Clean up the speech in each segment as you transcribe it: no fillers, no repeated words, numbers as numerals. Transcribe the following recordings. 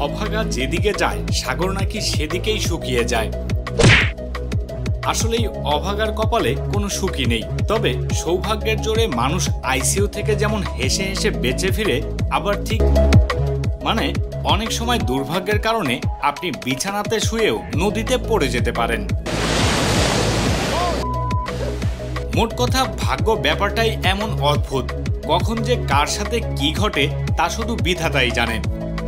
অভাগা যেদিকে যায় সাগর নাকি সেদিকেই শুকিয়ে যায়। আসলেই অভাগার কপালে কোনো সুখই নেই। তবে সৌভাগ্যের জোরে মানুষ আইসিইউ থেকে যেমন হেসে হেসে বেঁচে ফিরে, আবার ঠিক অনেক সময় দুর্ভাগ্যের কারণে আপনি বিছানাতে শুয়েও নদীতে পড়ে যেতে পারেন। মোট কথা, ভাগ্য ব্যাপারটাই এমন অদ্ভুত, কখন যে কার সাথে কি ঘটে তা শুধু বিধাতাই জানে।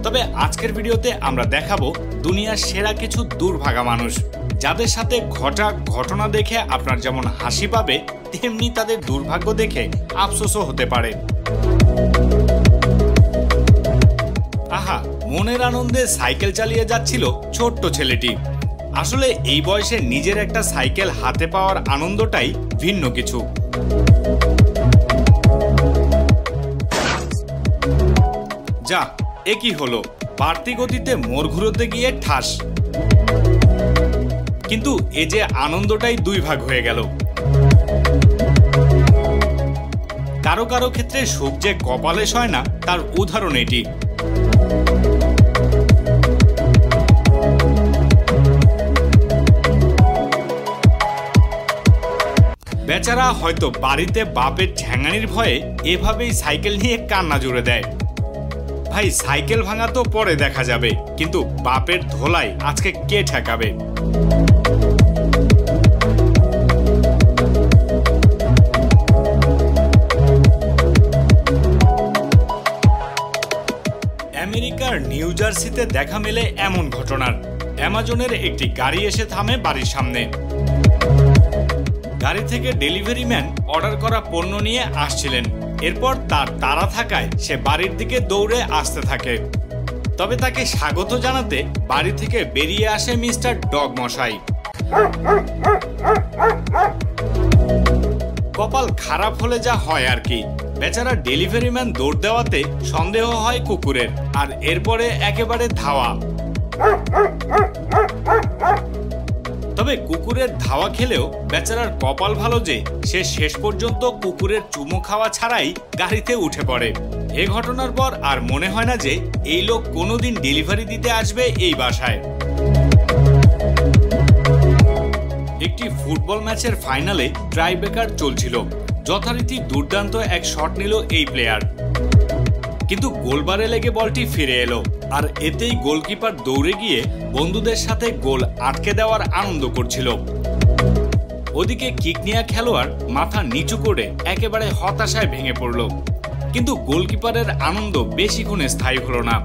তবে আজকের ভিডিওতে আমরা দেখাবো দুনিয়ার সেরা কিছু দুর্ভাগা মানুষ, যাদের সাথে ঘটা ঘটনা দেখে আপনার যেমন হাসি পাবে, তেমনি তাদের দুর্ভাগ্য দেখে আফসোসও হতে পারে। আহা, মনের আনন্দে সাইকেল চালিয়ে যাচ্ছিল ছোট্ট ছেলেটি। আসলে এই বয়সে নিজের একটা সাইকেল হাতে পাওয়ার আনন্দটাই ভিন্ন কিছু। যা, এ কি হলো? বাড়তি গতিতে মোড় ঘুরোতে গিয়ে ঠাস। কিন্তু এ যে আনন্দটাই দুই ভাগ হয়ে গেল। কারো কারো ক্ষেত্রে সুখ যে কপালে সয় না, তার উদাহরণ এটি। বেচারা হয়তো বাড়িতে বাপের ঠ্যাঙানির ভয়ে এভাবেই সাইকেল নিয়ে কান্না জুড়ে দেয়। ভাই, সাইকেল ভাঙা তো পরে দেখা যাবে, কিন্তু বাপের ধোলাই আজকে কে ঠেকাবে? আমেরিকার নিউ জার্সিতে দেখা মেলে এমন ঘটনার। অ্যামাজনের একটি গাড়ি এসে থামে বাড়ির সামনে। গাড়ি থেকে ডেলিভারি ম্যান অর্ডার করা পণ্য নিয়ে আসছিলেন। এরপর তার তাড়া থাকায় সে বাড়ির দিকে দৌড়ে আসতে থাকে। তবে তাকে স্বাগত জানাতে বাড়ি থেকে বেরিয়ে আসে মিস্টার ডগ মশাই। কপাল খারাপ হলে যা হয় আর কি। বেচারা ডেলিভারি ম্যান দৌড় দেওয়াতে সন্দেহ হয় কুকুরের, আর এরপরে একেবারে ধাওয়া। তবে কুকুরের ধাওয়া খেলেও বেচারার কপাল ভালো যে সে শেষ পর্যন্ত কুকুরের চুমু খাওয়া ছাড়াই গাড়িতে উঠে পড়ে। এ ঘটনার পর আর মনে হয় না যে এই লোক কোনোদিন ডেলিভারি দিতে আসবে এই বাসায়। একটি ফুটবল ম্যাচের ফাইনালে ট্রাইব্রেকার চলছিল। যথারীতি দুর্দান্ত এক শট নিল এই প্লেয়ার, কিন্তু গোলবারে লেগে বলটি ফিরে এলো, আর এতেই গোলকিপার দৌড়ে গিয়ে বন্ধুদের সাথে গোল আটকে দেওয়ার আনন্দ করছিল। ওদিকে কিক নেয়া খেলোয়াড় মাথা নিচু করে একেবারে হতাশায় ভেঙে পড়ল। কিন্তু গোলকিপারের আনন্দ বেশিক্ষণ স্থায়ী হলো না।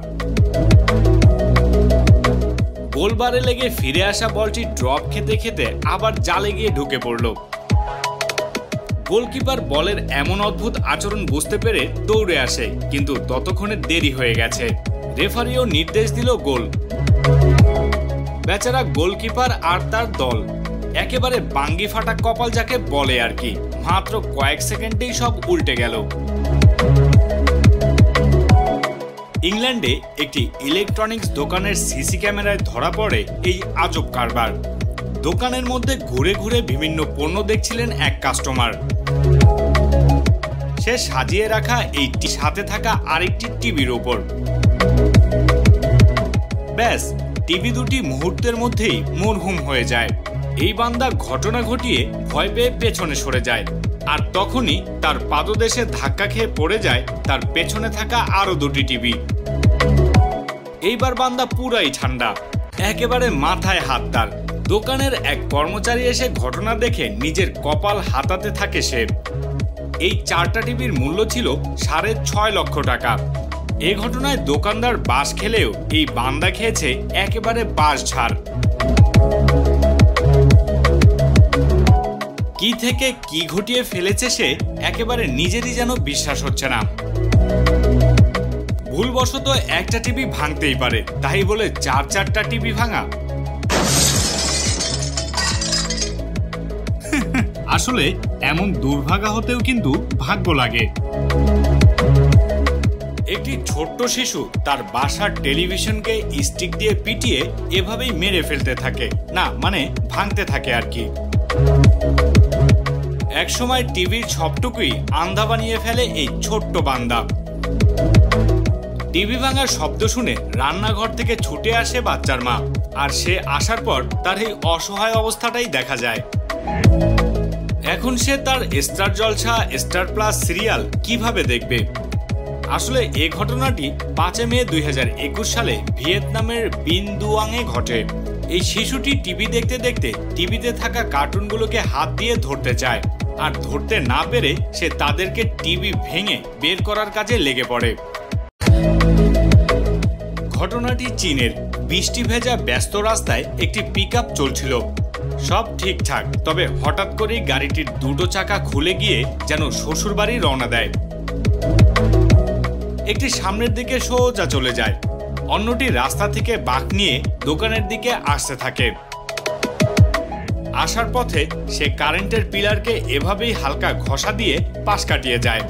গোলবারে লেগে ফিরে আসা বলটি ড্রপ খেতে খেতে আবার জালে গিয়ে ঢুকে পড়ল। গোলকিপার বলের এমন অদ্ভুত আচরণ বুঝতে পেরে দৌড়ে আসে, কিন্তু ততক্ষণে দেরি হয়ে গেছে। রেফারিও নির্দেশ দিল গোল। বেচারা গোলকিপার আর তার দল একেবারে বাঙ্গি ফাটা কপাল যাকে বলে আর কি। মাত্র কয়েক সেকেন্ডেই সব উল্টে গেল। ইংল্যান্ডে একটি ইলেকট্রনিক্স দোকানের সিসি ক্যামেরায় ধরা পড়ে এই আজব কারবার। দোকানের মধ্যে ঘুরে ঘুরে বিভিন্ন পণ্য দেখছিলেন এক কাস্টমার। সে সাজিয়ে রাখা এই সাথে থাকা আরেকটি টিভির উপর। ব্যাস, টিভি দুটি মুহূর্তের মধ্যেই মরহুম হয়ে যায়। এই বান্দা ঘটনা ঘটিয়ে ভয় পেয়ে পেছনে সরে যায়, আর তখনই তার পাদদেশে ধাক্কা খেয়ে পড়ে যায় তার পেছনে থাকা আরো দুটি টিভি। এইবার বান্দা পুরাই ঠান্ডা, একেবারে মাথায় হাত তার। দোকানের এক কর্মচারী এসে ঘটনা দেখে নিজের কপাল হাতাতে থাকে সে। এই 4টা টিভির মূল্য ছিল 6.5 লক্ষ টাকা। এ ঘটনায় দোকানদার বাস খেলেও এই বান্দা খেয়েছে একেবারে বাস ঝাড়। কি থেকে কি ঘটিয়ে ফেলেছে সে একেবারে নিজেরই যেন বিশ্বাস হচ্ছে না। ভুলবশত একটা টিভি ভাঙতেই পারে, তাই বলে 4টা টিভি ভাঙা? আসলে এমন দুর্ভাগা হতেও কিন্তু ভাগ্য লাগে। একটি ছোট্ট শিশু তার বাসার টেলিভিশনকে স্টিক দিয়ে পিটিয়ে এভাবেই মেরে ফেলতে থাকে, না ভাঙতে থাকে আর কি। একসময় টিভির সবটুকুই আন্ধা বানিয়ে ফেলে এই ছোট্ট বান্দা। টিভি ভাঙার শব্দ শুনে রান্নাঘর থেকে ছুটে আসে বাচ্চার মা, আর সে আসার পর তার এই অসহায় অবস্থাটাই দেখা যায়। এখন সে তার স্টার জলসা, স্টার প্লাস সিরিয়াল কিভাবে দেখবে? আসলে এই ঘটনাটি 5 মে 2021 সালে ভিয়েতনামের বিন দুয়াংয়ে ঘটে। এই শিশুটি টিভি দেখতে দেখতে টিভিতে থাকা কার্টুনগুলোকে হাত দিয়ে ধরতে চায়, আর ধরতে না পেরে সে তাদেরকে টিভি ভেঙে বের করার কাজে লেগে পড়ে। ঘটনাটি চীনের বৃষ্টি ভেজা ব্যস্ত রাস্তায় একটি পিকআপ চলছিল। সব ঠিকঠাক, তবে হঠাৎ করেই গাড়িটির দুটো চাকা খুলে গিয়ে যেন শ্বশুরবাড়ি রওনা দেয়। একটি সামনের দিকে সোজা চলে যায়, অন্যটি রাস্তা থেকে বাঁক নিয়ে দোকানের দিকে আসতে থাকে। আসার পথে সে কারেন্টের পিলারকে এভাবেই হালকা ঘষা দিয়ে পাশ কাটিয়ে যায়।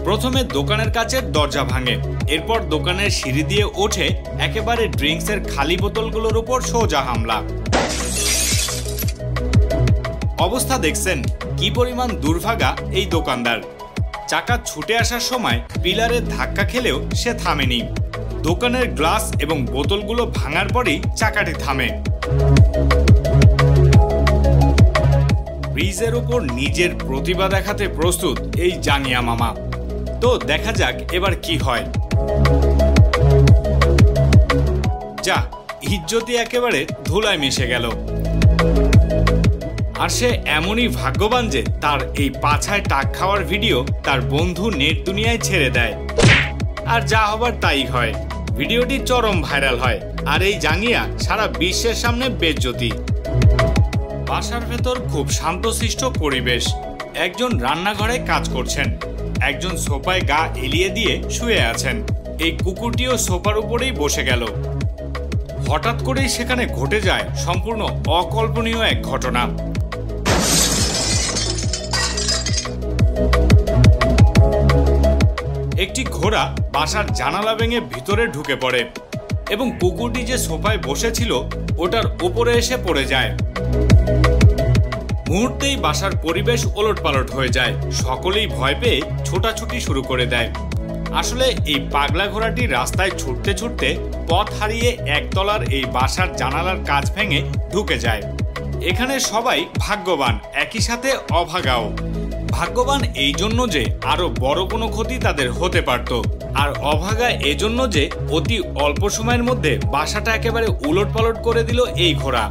প্রথমে দোকানের কাছের দরজা ভাঙে, এরপর দোকানের সিঁড়ি দিয়ে ওঠে একেবারে ড্রিঙ্কসের খালি বোতলগুলোর উপর সোজা হামলা। অবস্থা দেখছেন, কি পরিমাণ দুর্ভাগা এই দোকানদার। চাকা ছুটে আসার সময় পিলারে ধাক্কা খেলেও সে থামেনি। দোকানের গ্লাস এবং বোতলগুলো ভাঙার পরেই চাকাটি থামে। ব্রিজের উপর নিজের প্রতিভা দেখাতে প্রস্তুত এই জাঙ্গিয়া মামা। তো দেখা যাক এবার কি হয়। যা, ইজ্জতি একেবারে ধুলায় মিশে গেল। আর সে এমনই ভাগ্যবান যে তার এই পাছায় টাক খাওয়ার ভিডিও তার বন্ধু নেট দুনিয়ায় ছেড়ে দেয়, আর যা হবার তাই হয়। ভিডিওটি চরম ভাইরাল হয়, আর এই জাঙ্গিয়া সারা বিশ্বের সামনে বেজ্জতি। বাসার ভেতর খুব শান্তশিষ্ট পরিবেশ। একজন রান্নাঘরে কাজ করছেন, একজন সোফায় গা এলিয়ে দিয়ে শুয়ে আছেন। এই কুকুরটিও সোফার উপরেই বসে গেল। হঠাৎ করেই সেখানে ঘটে যায় সম্পূর্ণ অকল্পনীয় এক ঘটনা। একটি ঘোড়া বাসার জানালা ভেঙে ভিতরে ঢুকে পড়ে এবং কুকুরটি যে সোফায় বসেছিল ওটার উপরে এসে পড়ে যায়। মুহূর্তেই বাসার পরিবেশ ওলটপালট হয়ে যায়। সকলেই ভয় পেয়ে ছোটাছুটি শুরু করে দেয়। আসলে এই পাগলা ঘোড়াটি রাস্তায় ছুটতে ছুটতে পথ হারিয়ে একতলার এই বাসার জানালার কাঁচ ভেঙে ঢুকে যায়। এখানে সবাই ভাগ্যবান, একই সাথে অভাগাও। ভাগ্যবান এই জন্য যে আরো বড় কোনো ক্ষতি তাদের হতে পারত, আর অভাগা এজন্য যে অতি অল্প সময়ের মধ্যে বাসাটা একেবারে উলটপালট করে দিল এই ঘোড়া।